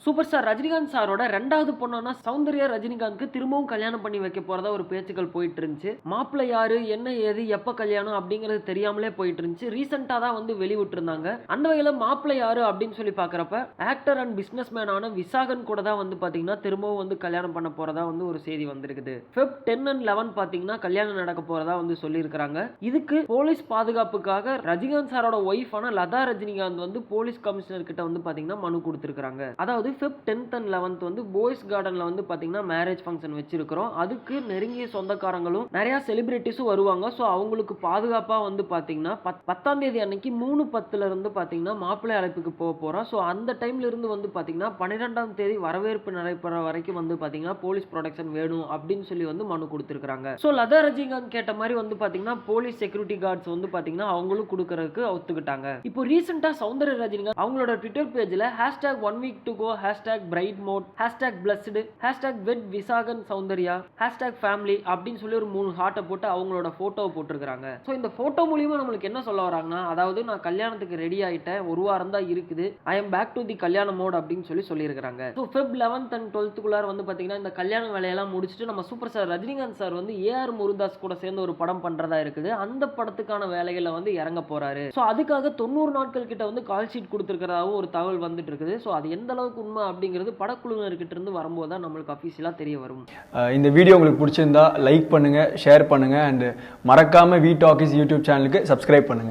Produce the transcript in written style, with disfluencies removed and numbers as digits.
Super star Rajinikanth சாரோட ரெண்டாவது பொண்ணான சௌந்தர்யா ரஜினிகாந்த்க்கு திரும்பவும் கல்யாணம் பண்ணி வைக்க போறதா ஒரு பேச்சுக்கள் போயிட்டு இருந்துச்சு. மாப்பிள்ளை யாரு, என்ன ஏது, எப்ப கல்யாணம் அப்படிங்கிறது தெரியாமலே போயிட்டு இருந்துச்சு. ரீசெண்டா தான் வந்து வெளிவிட்டு இருந்தாங்க. அந்த வகையில மாப்பிள்ளை யாரு அப்படின்னு சொல்லி பாக்குறப்ப ஆக்டர் அண்ட் பிசினஸ் மேனான விசாகன் கூட தான் வந்து பாத்தீங்கன்னா திரும்பவும் வந்து கல்யாணம் பண்ண போறதா வந்து ஒரு செய்தி வந்திருக்குது. Feb 10 and 11 பாத்தீங்கன்னா கல்யாணம் நடக்க போறதா வந்து சொல்லியிருக்காங்க. இதுக்கு போலீஸ் பாதுகாப்புக்காக ரஜினிகாந்த் சாரோட ஒய்ஃபான லதா ரஜினிகாந்த் வந்து போலீஸ் கமிஷனர் கிட்ட வந்து பாத்தீங்கன்னா மனு கொடுத்திருக்காங்க. அதாவது Feb 10th and 11th வந்து போய்ஸ் கார்டன்ல வந்து பாத்தீங்கன்னா மேரேஜ் ஃபங்க்ஷன் வச்சிருக்கிறோம். அதுக்கு நெருங்கிய சொந்தக்காரங்களும் நிறைய செலிபிரிட்டிஸும் வருவாங்க. ஸோ அவங்களுக்கு பாதுகாப்பா வந்து பாத்தீங்கன்னா 10ஆம் தேதி அன்னைக்கு 3:10 இருந்து பாத்தீங்கன்னா மாப்பிள்ளை அழைப்புக்கு போக போறோம். ஸோ அந்த டைம்ல இருந்து வந்து பாத்தீங்கன்னா 12ஆம் தேதி வரவேற்பு நடைபெற வரைக்கும் வந்து பாத்தீங்கன்னா போலீஸ் ப்ரொடெக்ஷன் வேணும் அப்படின்னு சொல்லி வந்து மனு கொடுத்திருக்காங்க. ஸோ லதா ரஜினிகாந்த் கேட்ட மாதிரி வந்து பாத்தீங்கன்னா போலீஸ் செக்யூரிட்டி கார்ட்ஸ் வந்து பாத்தீங்கன்னா அவங்களும் கொடுக்கறதுக்கு ஒத்துக்கிட்டாங்க. இப்போ ரீசெண்டா சௌந்தர்யா ரஜினிகாந்த் அவங்களோட ட்விட்டர் பேஜ்ல #1 week to go #bride mode #blessed #wed Visakan Soundarya #family அப்படின்னு சொல்லி ஒரு 3 ஹார்ட்டை போட்டு அவங்களோட போட்டோவை போட்டிருக்காங்க. ஸோ இந்த போட்டோ மூலியமா நம்மளுக்கு என்ன சொல்ல வராங்கன்னா, அதாவது நான் கல்யாணத்துக்கு ரெடி ஆயிட்டேன், ஒரு வாரம் தான் இருக்குது, I am back to the கல்யாண மோட் அப்படின்னு சொல்லியிருக்காங்க. So Feb 11th and 12th வந்து பாத்தீங்கன்னா இந்த கல்யாண வேலையெல்லாம் முடிச்சுட்டு நம்ம சூப்பர் ஸ்டார் ரஜினிகாந்த் சார் வந்து ஏஆர் முருகதாஸ் கூட சேர்ந்து ஒரு படம் பண்றதா இருக்குது. அந்த படத்துக்கான வேலைகளை வந்து இறங்க போறாரு. ஸோ அதுக்காக 90 நாட்கள் கிட்ட வந்து கால் ஷீட் கொடுத்திருக்கிறதாவும் ஒரு தகவல் வந்துட்டு இருக்குது. ஸோ அது எந்த அளவுக்கு உண்மை அப்படிங்கிறது படக்குழுவினர்கிட்ட இருந்து வரும்போது தான் நம்மளுக்கு அஃபீஷியலா தெரிய வரும். இந்த வீடியோ உங்களுக்கு பிடிச்சிருந்தா லைக் பண்ணுங்க, ஷேர் பண்ணுங்க அண்ட் மறக்காம வி டாக்கிஸ் யூடியூப் சேனலுக்கு சப்ஸ்கிரைப் பண்ணுங்க.